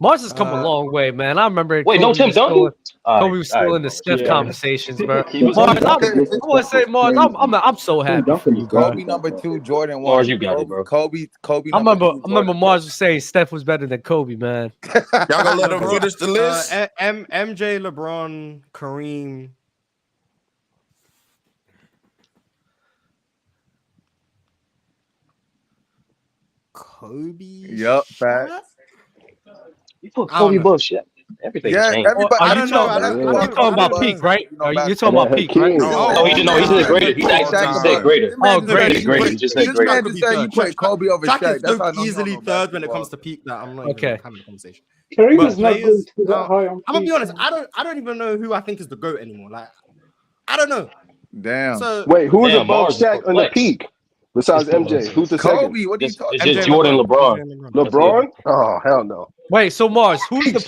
Mars has come a long way, man. I remember. Wait, no Kobe Tim was still- Duncan. Kobe was still in the Steph conversations, bro. Mars, I want to say, Mars, I'm so happy for you, bro. Kobe number 2, Jordan 1. Mars, you got it, bro. Kobe. I remember 2, Jordan Mars was saying Steph was better than Kobe, man. Y'all gonna let him finish the list? MJ, LeBron, Kareem. Kobe. Yup, facts. You put I don't Kobe know. above shit. Everything Yeah, changed. everybody. Are I you don't know. talking, I don't you talking about know. peak, right? You know Are you basketball. talking about peak, right? No, he said greater. He said greater. Oh, great. This Great. He just said man great. just said you put Kobe over Shaq Shaq. is That's so how I know you easily don't know third when it basketball. comes to peak that I'm not Okay. even having a conversation. Kareem But is not players, going to be that no, high on I'm gonna be peak. honest. I don't even know who I think is the GOAT anymore. Like I don't know. Damn. So Wait, who's Damn, above Mars is Shaq on the perplexed. peak besides MJ? Who's the Kobe, second? what are you It's talking? just Jordan, LeBron. LeBron? Oh hell no. Wait, so Mars, who's the Shaq.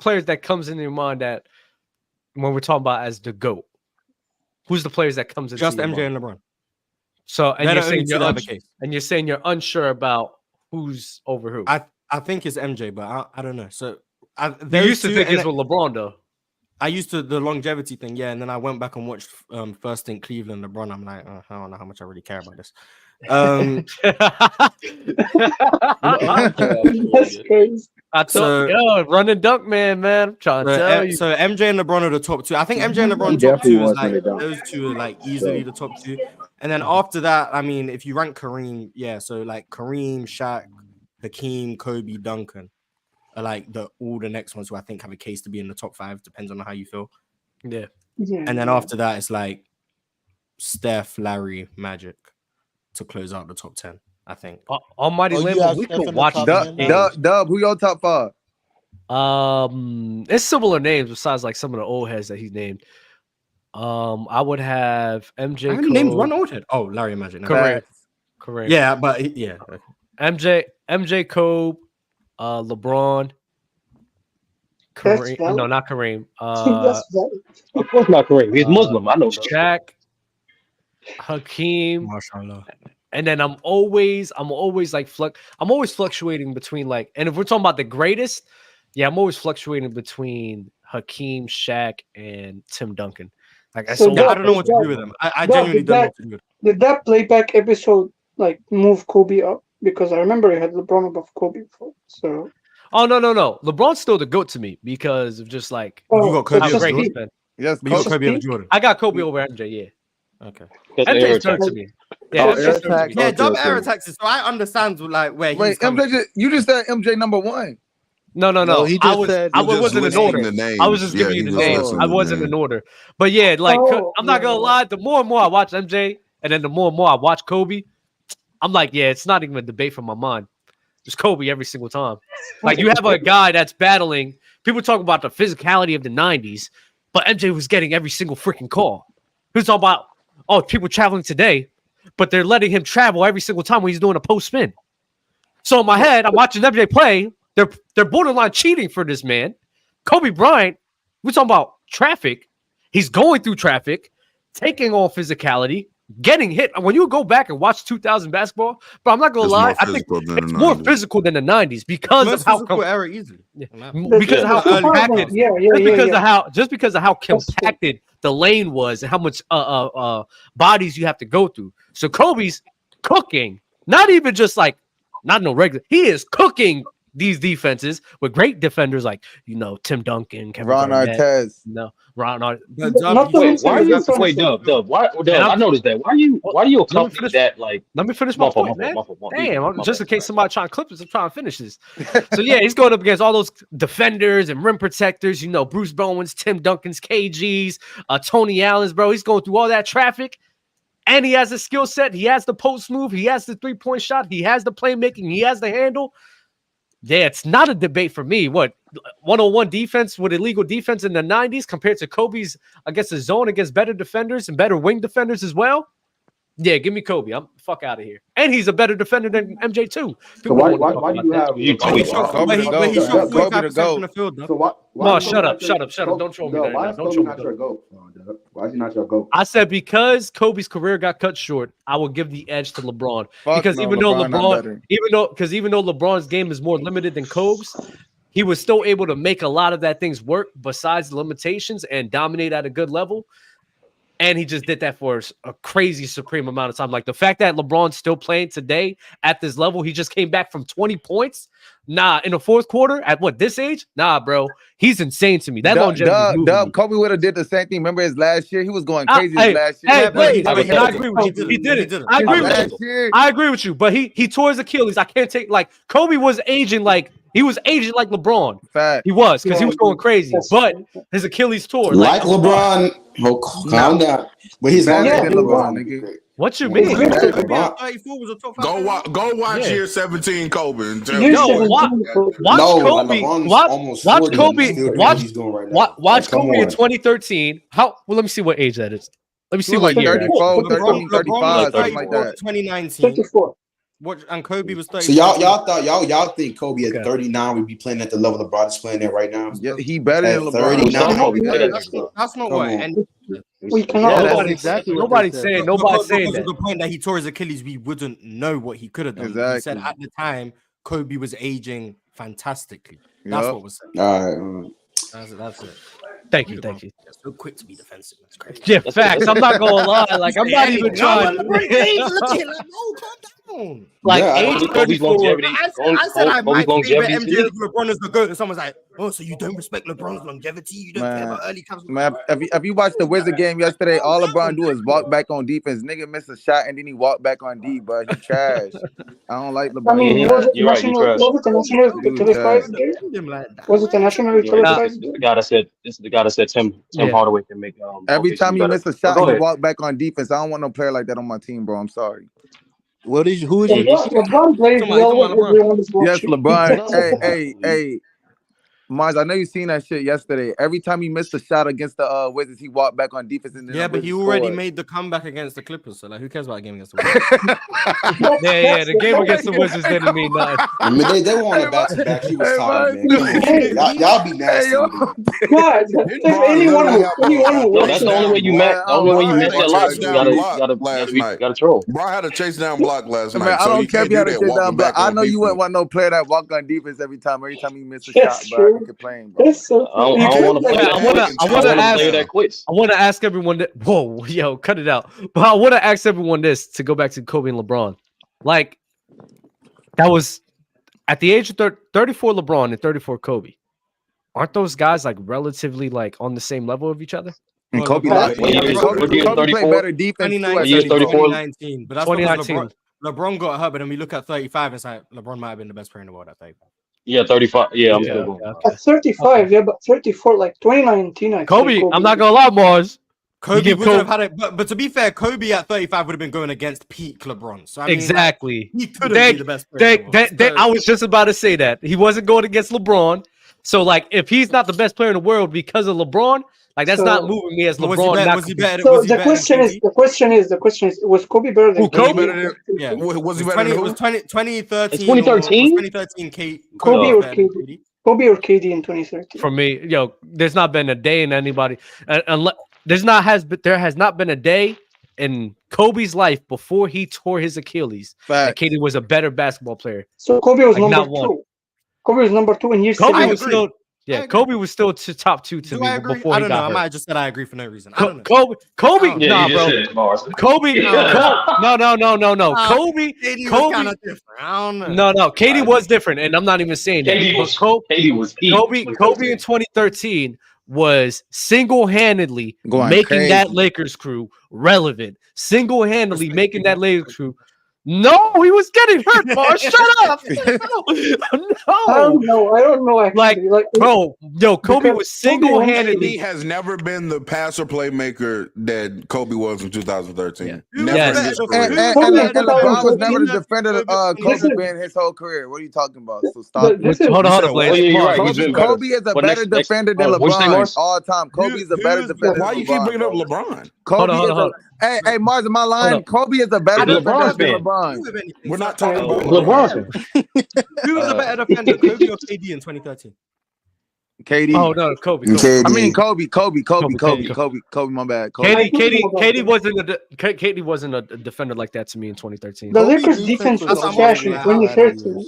players that comes into your mind that when we're talking about as the GOAT? Who's the players that comes into just your MJ mind? and LeBron. So and They're you're the only saying two you're that have a case. and you're saying you're unsure about who's over who. I think it's MJ, but I don't know. So You used to think it's with LeBron though. I used to the longevity thing, yeah, and then I went back and watched first in Cleveland, LeBron. I'm like, I don't know how much I really care about this. That's crazy. I told So- yo, run and dunk man. I'm trying to tell you. So MJ and LeBron are the top two. I think MJ and LeBron top two is like those two are like easily the top two. And then after that, I mean, if you rank Kareem, yeah, so like Kareem, Shaq, Hakeem, Kobe, Duncan are like all the next ones who I think have a case to be in the top 5. Depends on how you feel. Yeah. Yeah. And then after that, it's like Steph, Larry, Magic to close out the top 10. I think. Almighty Oh, you Lambo, have we Steph can in the watch top these 10 games. Dub, who your top 5? It's similar names besides like some of the old heads that he named. I would have MJ. I only named one old head. Oh, Larry and Magic. No. Correct. Yeah, but yeah. MJ, Kobe, LeBron, That's Kareem. valid. No, not Kareem. That's valid. Of course not Kareem. He's Muslim. I know. Shaq, Hakeem, Mashallah. and then I'm always like I'm always fluctuating between like, and if we're talking about the greatest, yeah, I'm always fluctuating between Hakeem, Shaq, and Tim Duncan. Like So I don't know what to do with them. I genuinely don't know what to do with them. Did that playback episode like move Kobe up? Because I remember he had LeBron above Kobe before. So Oh no. LeBron's still the GOAT to me because of just like You got Kobe how over great Jordan? he's been. Yes, But you got Kobe. Kobe over Jordan. I got Kobe over MJ, yeah. Okay. MJ's third to me. Yeah, Oh, MJ's air third to tag. me. Yeah, Okay, double okay. error taxes. So I understand like where he's Wait, coming. you just said MJ number 1. No, No. he I just was said- I He just wasn't in listing order. the names. I was just Yeah, giving he you the was names. listing I the wasn't names. in order. But yeah, like Oh, I'm not gonna lie, the more and more I watch MJ and then the more and more I watch Kobe, I'm like, yeah, it's not even a debate from my mind. Just Kobe every single time. Like you have a guy that's battling. People talk about the physicality of the 90s, but MJ was getting every single freaking call. He was talking about, people traveling today, but they're letting him travel every single time when he's doing a post spin. So in my head, I'm watching MJ play. They're borderline cheating for this man. Kobe Bryant, we're talking about traffic. He's going through traffic, taking on physicality, getting hit. When you go back and watch 2000 basketball, but I'm not gonna lie, I think it's more physical than the 90s because of how era easily. Because of how compacted. Just because of how compacted the lane was and how much bodies you have to go through. So Kobe's cooking, not even just like not no regular. He is cooking these defenses with great defenders like Tim Duncan, Kevin Ron Garnett. Artest. No, Ron Artest. Wait, Dub. I noticed that. Why are you accompanying that? Like, let me finish my point, man. Damn, just in case somebody trying to clip this, I'm trying to finish this. So yeah, he's going up against all those defenders and rim protectors. Bruce Bowen's, Tim Duncan's, KG's, Tony Allen's, bro. He's going through all that traffic. And he has a skill set. He has the post move. He has the 3-point shot. He has the playmaking. He has the handle. Yeah, it's not a debate for me. What 101 defense with illegal defense in the 90s compared to Kobe's against the zone against better defenders and better wing defenders as well? Yeah, give me Kobe. I'm the fuck out of here. And he's a better defender than MJ too. So why do you have Kobe to go from the field? So no, shut up. Don't troll me. Why is Kobe not your GOAT? Why is he not your GOAT? I said because Kobe's career got cut short, I will give the edge to LeBron. Because even though LeBron's game is more limited than Kobe's, he was still able to make a lot of that things work besides the limitations and dominate at a good level. And he just did that for a crazy supreme amount of time. Like the fact that LeBron's still playing today at this level, he just came back from 20 points. Nah, in the fourth quarter at this age? Nah, bro. He's insane to me. That longevity. Kobe would have did the same thing. Remember his last year? He was going crazy last year. I agree with you. He did it. I agree with you. But he tore his Achilles. I can't take Kobe was aging like LeBron. Fact. He was because he was going crazy. But his Achilles tore. Like LeBron. Calm down. But he's better than LeBron, nigga. What you mean? Go watch year 17 Kobe. And tell watch Kobe in 2013. Let me see what age that is. Let me see what year. 34, 35, something like that. 2019. 34. And Kobe was 30. So y'all think Kobe at 39 would be playing at the level LeBron is playing at right now? Yeah, he better than LeBron. 39. That's not what. And we cannot. Nobody's saying that. The point that he tore his Achilles, we wouldn't know what he could have done. Exactly. He said at the time Kobe was aging fantastically. That's what was said. All right. That's it. Thank you. So quick to be defensive. That's crazy. Yeah, facts. I'm not gonna lie. Like I'm not even trying. Like age 34. I said I might favorite MJ over LeBron as the GOAT, and someone's like, "Oh, so you don't respect LeBron's longevity? You don't care about early caps?" Man, if you watched the Wizard game yesterday, all LeBron do is walk back on defense. Nigga missed a shot and then he walked back on D, but he trash. I don't like LeBron. I mean, was it the national televised game? Was it the national televised game? This is the guy that said Tim Hardaway can make every time you miss a shot, you walk back on defense. I don't want no player like that on my team, bro. I'm sorry. Who is it? LeBron plays well. Yes, LeBron. Hey, Mars, I know you seen that shit yesterday. Every time he missed a shot against the Wizards, he walked back on defense. And but he already made the comeback against the Clippers. So, who cares about a game against the Wizards? Yeah, the game against the Wizards didn't mean nothing. I mean, they won a back-to-back. He was tired, man. Y'all be nasty. That's the only way you met. The only way you met that lot. You gotta troll. Bro, I had to chase down block last night. Man, I don't care if you had to chase down block. I know you wouldn't want no player that walked on defense every time he missed a shot, bro. Complain, bro. I want to ask everyone that. Whoa, yo, cut it out. But I want to ask everyone this to go back to Kobe and LeBron. Like, that was at the age of 34 LeBron and 34 Kobe. Aren't those guys like relatively like on the same level of each other? And Kobe played better defense. 2019, but that's 2019. LeBron got hurt, but then we look at 35. It's like LeBron might have been the best player in the world at 35. Yeah, 35. Yeah, I'm still going. At 35, but 34, like 2019. Kobe, I'm not gonna lie, Mars. Kobe wouldn't have had it, but to be fair, Kobe at 35 would have been going against peak LeBron. So I mean, exactly. like, he couldn't be the best player. I was just about to say that he wasn't going against LeBron. So like, if he's not the best player in the world because of LeBron, like that's not moving me as LeBron. Was he better? So the question is, was Kobe better than Kobe? Yeah. Was he better than who? 2013. 2013? 2013. Kobe or KD? Kobe or KD in 2013? For me, there's not been a day in anybody, unless there has not been a day in Kobe's life before he tore his Achilles that KD was a better basketball player. So Kobe was number 2. Kobe was number 2 in years. Kobe was still. Yeah, Kobe was still top 2 to me before I he don't got know. hurt. I might have just said I agree for no reason. I don't know. Kobe, Yeah, bro. Kobe, no. Kobe, kind of different. I don't know. No. KD was different, and I'm not even saying that. KD was Kobe in 2013 was single-handedly making that Lakers crew relevant. Single-handedly making that Lakers crew. No, he was getting hurt, Mars. Shut up. No. I don't know. Actually. Like, bro, Kobe was single-handedly. He has never been the passer playmaker that Kobe was in 2013. Yeah. Never in his career. And LeBron was never the defender of Kobe been his whole career. What are you talking about? So stop. Hold on, Blaze. Kobe is a better defender than LeBron all time. Kobe is a better defender. Why you keep bringing up LeBron? Kobe is Hey, Mars, am I lying? Kobe is a better defender than LeBron. We're not talking about LeBron. Who was a better defender, Kobe or KD in 2013? KD. Oh no, Kobe. I mean Kobe. My bad. KD wasn't a defender like that to me in 2013. The Lakers' defense was trash in 2013.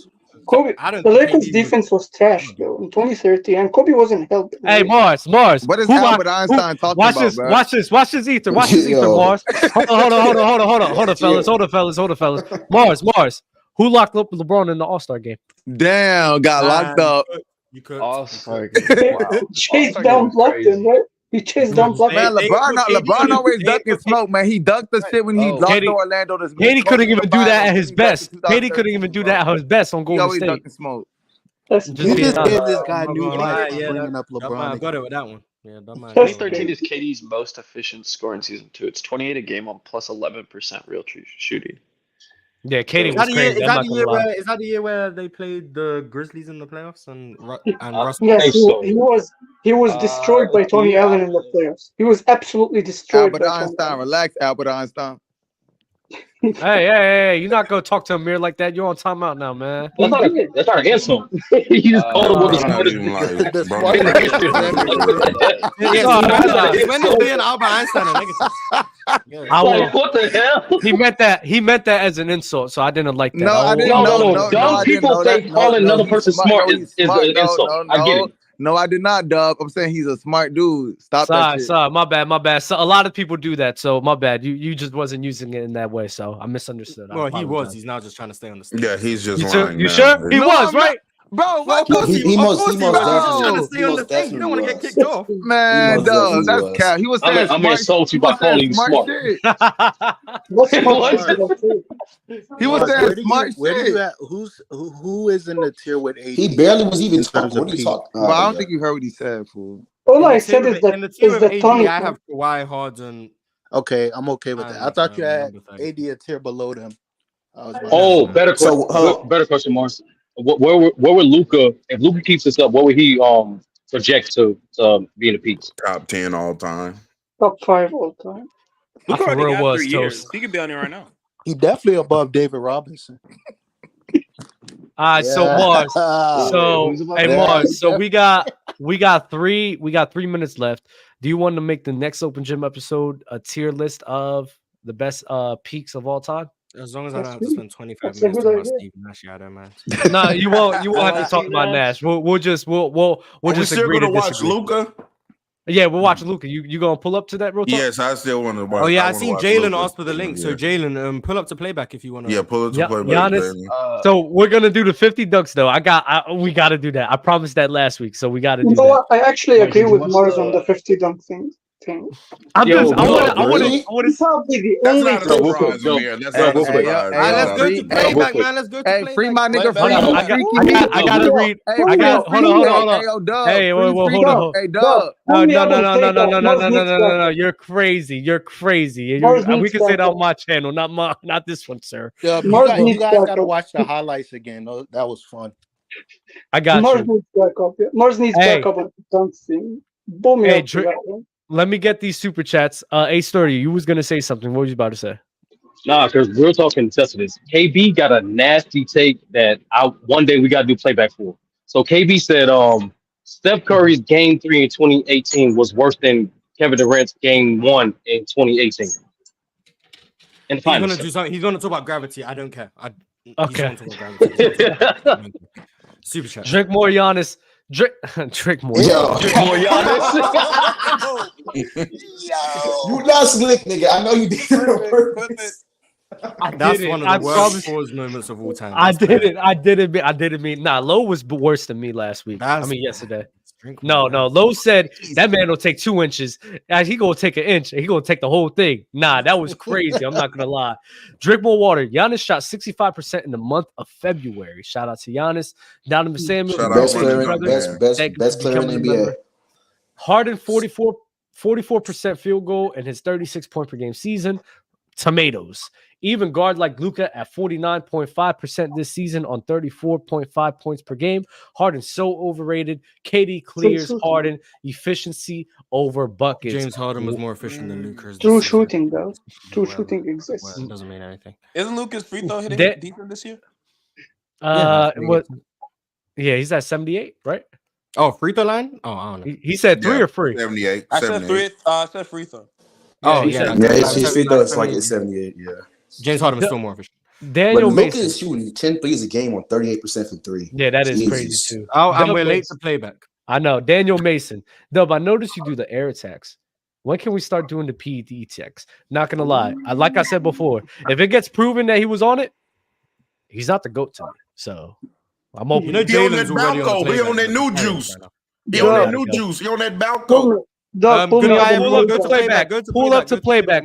The Lakers' defense was trash though in 2013, and Kobe wasn't helping. Hey, Mars. What is Albert Einstein talking about, bro? Watch this ether. Watch this ether, Mars. Hold on, fellas. Mars. Who locked up LeBron in the All-Star game? Damn, got locked up. You could. Chase down blocked him, right? He chased down blocked. Man, LeBron always ducking smoke, man. He ducked the shit when he lost to Orlando. KD couldn't even do that at his best. KD couldn't even do that at his best on Golden State. Ducking smoke. You just gave this guy new life bringing up LeBron. I got it with that one. Yeah, 2013 is KD's most efficient scoring season too. It's 28 a game on plus 11% real shooting. Yeah, KD was crazy. Is that the year where they played the Grizzlies in the playoffs and Russell? Yes, he was destroyed by Tony Allen in the playoffs. He was absolutely destroyed. Albert Einstein, relax, Albert Einstein. Hey, you're not gonna talk to Amir like that. You're on timeout now, man. That's not an insult. He just called him with the When is being Albert Einstein a negative? What the hell? He meant that as an insult, so I didn't like that. No, I didn't know. No. Dumb people say calling another person smart is an insult. I get it. No, I did not, Dub. I'm saying he's a smart dude. Stop that shit. Sorry, my bad. So a lot of people do that, so my bad. You just wasn't using it in that way, so I misunderstood. Well, he was. He's now just trying to stay on the stage. Yeah, he's just lying. You sure? He was, right? Bro, he most definitely You don't want to get kicked off. Man, Dub, that's cap. He was saying I'm gonna insult you by calling you smart. He was saying smart Where do shit. you at? Who is in the tier with 80? He barely was even talking. What are you talking But I don't think you heard what he said, fool. All I said is that Tony. I have Kawhi, Harden. Okay, I'm okay with that. I thought you had AD a tier below them. Better question, Mars. Where would Luka, if Luka keeps this up, what would he project to be in the peaks? Top 10 all time. Top 5 all time. Luka already got 3 years. He could be on there right now. He definitely above David Robinson. All right, so Mars. Mars. So we got 3 minutes left. Do you want to make the next Open Gym episode a tier list of the best peaks of all time? As long as I don't have to spend 25 minutes talking about Steve Nash, man. No, you won't have to talk about Nash. We'll just agree to watch Luka. Yeah, we'll watch Luka. You gonna pull up to that real talk? Yes, I still want to watch. Oh yeah, I seen Jalen ask for the link. So Jalen, pull up to playback if you want to. Yeah, pull up to playback. Giannis. So we're gonna do the 50 dunks though. We got to do that. I promised that last week, so we got to do that. What? I actually agree with Mars on the 50 dunk thing. thing. I want He's probably the That's only not a person. surprise, Amir. That's not a Hey, surprise. let's go to playback, man. Let's go to playback. Free my nigga. I gotta read. Hold on. Hey, yo, Dub. Hey, wait, hold on. Hey, Dub. No. You're crazy. We can say that on my channel, not this one, sir. Yeah, you guys gotta watch the highlights again. That was fun. I got Mars you. needs backup. Yeah. Mars needs backup on something. Boom me up for that one. Let me get these super chats. A30, you was gonna say something. What was you about to say? Nah, because we're talking this. KB got a nasty take that one day we gotta do playback for. So KB said Steph Curry's game 3 in 2018 was worse than Kevin Durant's game 1 in 2018. In the finals. He's gonna do something. He's gonna talk about gravity. I don't care. Okay. Super chat. Drink more Giannis. Drink more. Drink more Giannis. You not slick, nigga. I know you did it on purpose. That's one of the worst pause moments of all time. I didn't mean. Nah, Lowe was worse than me last week. Yesterday. No. Lowe said that man will take 2 inches. He gonna take an inch. And he gonna take the whole thing. Nah, that was crazy. I'm not gonna lie. Drink more water. Giannis shot 65% in the month of February. Shout out to Giannis. Donovan Samuel, best player in the NBA. Harden 44% field goal in his 36 point per game season. Tomatoes. Even guard like Luka at 49.5% this season on 34.5 points per game. Harden so overrated. KD clears Harden. Efficiency over buckets. James Harden was more efficient than Luka. True shooting, though. True shooting exists. Well, it doesn't mean anything. Isn't Luka's free throw hitting deeper this year? He's at 78, right? Oh, free throw line? Oh, I don't know. He said 3 or free. 78. I said 3. I said free throw. Oh, his free throw is like it's 78. Yeah. James Harden is still more efficient. Daniel Mason is shooting 10 threes a game on 38% from 3. Yeah, that is crazy too. And we're late to playback. I know. Daniel Mason. Dub, I noticed you do the air attacks. When can we start doing the PED checks? Not gonna lie. Like I said before, if it gets proven that he was on it, he's not the GOAT to me. So I'm open. He on that Balco. He on that new juice. He on that new juice. He on that Balco. Pull up to playback.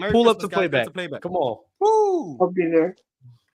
Come on. I'll be there.